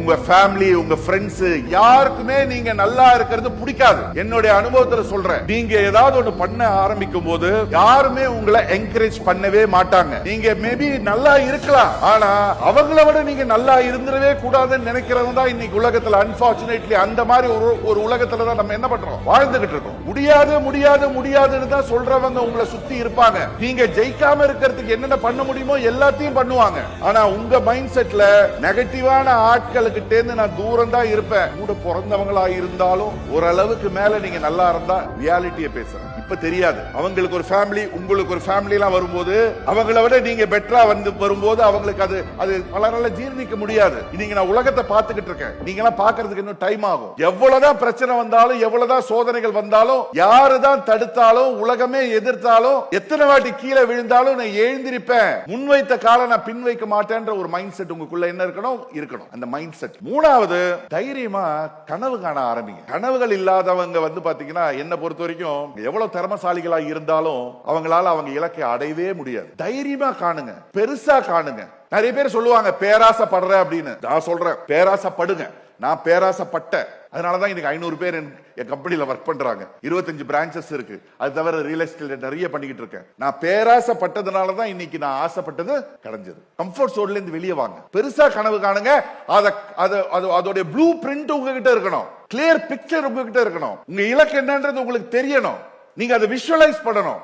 உங்க ஃபேமிலி, உங்க ஃப்ரெண்ட்ஸ் யாருக்குமே நீங்க நல்லா இருக்கிறது பிடிக்காது. என்னுடைய அனுபவத்துல சொல்றேன். நீங்க ஏதாவது ஒன்று பண்ண ஆரம்பிக்கும் போது யாருமே உங்களை என்கரேஜ் பண்ணவே மாட்டாங்க. நீங்க மேபி நல்லா இருக்கலாம், ஆனா அவங்கள விட நீங்க நல்லா இருந்துடவே கூடாதுன்னு நினைக்கிறது தான் இன்னைக்கு உலகத்துல அன்பார்ச்சுனேட்லி அந்த மாதிரி ஒரு உலகத்துல தான் நம்ம என்ன பண்றோம், வாழ்ந்துகிட்டு இருக்கோம். முடியாது முடியாது முடியாதுன்னு தான் சொல்றவங்க உங்களை சுத்தி இருப்பாங்க. நீங்க ஜெயிக்காம இருக்கிறதுக்கு என்னென்ன பண்ண முடியுமோ எல்லாத்தையும் பண்ணுவாங்க. ஆனா உங்க மைண்ட் செட்ல நெகட்டிவான ஆட்களுக்கிட்ட இருந்து நான் தூரம் தான் இருப்பேன். கூட பிறந்தவங்களா இருந்தாலும் ஓரளவுக்கு மேல நீங்க நல்லா இருந்தா ரியாலிட்டியை பேசுறேன். இப்ப தெரியாது, அவங்களுக்கு ஒரு ஃபேமிலி, உங்களுக்கு ஒரு ஃபேமிலி எல்லாம் வரும்போது அவங்கள விட நீங்க பெட்டரா வந்து வரும்போது அவங்களுக்கு அது பல நாள ஜீர்ணிக்க முடியாது. இன்னைக்கு நான் உலகத்தை பார்த்துக்கிட்டு இருக்கேன். நீங்க எல்லாம் பாக்குறதுக்கு இன்னும் டைம் ஆகும். எவ்வளவுதான் பிரச்சனை வந்தாலும், எவ்வளவுதான் சோதனைகள் வந்தாலும், யாருதான் தடுத்தாலும், உலகமே எதிர்த்தாலும், எத்தனை வாட்டி கீழே விழுந்தாலும் நான் எழுந்திருப்பேன். முன்வைத்த கால நான் பின் வைக்க மாட்டேன்ற ஒரு மைண்ட் செட் உங்களுக்குள்ள என்ன இருக்கணும், அந்த மைண்ட் செட். மூணாவது, தைரியமா கனவு காண ஆரம்பிங்க. கனவுகள் இல்லாதவங்க வந்து பாத்தீங்கன்னா என்ன பொறுத்த வரைக்கும் எவ்வளவு திறமசாலிகளா இருந்தாலும் அவங்களால அவங்க இலக்கை அடையவே முடியாது. தைரியமா காணுங்க, பெருசா காணுங்க. நிறைய பேர் சொல்லுவாங்க பேராசைப்படுற அப்படின்னு. நான் சொல்றேன் பேராசைப்படுங்க. நான் பேராசைப்பட்டேன். அதனாலதான் இன்னைக்கு 500 பேர் என் கம்பெனில ஒர்க் பண்றாங்க. 25 பிரான்சஸ் இருக்கு. அது தவிர ரியல் எஸ்டேட் நிறைய பண்ணிக்கிட்டு இருக்கேன். நான் பேராசைப்பட்டதுனாலதான் இன்னைக்கு நான் ஆசைப்பட்டது கிடைச்சது. கம்ஃபர்ட் ஜோன்ல இருந்து வெளியே வாங்க, பெருசா கனவு காணுங்க. அதோட ப்ளூ பிரிண்ட் உங்ககிட்ட இருக்கணும், கிளியர் பிக்சர் உங்ககிட்ட இருக்கணும். உங்க இலக்கு என்னன்றது உங்களுக்கு தெரியணும். நீங்க அதை விஷுவலைஸ் பண்ணணும்.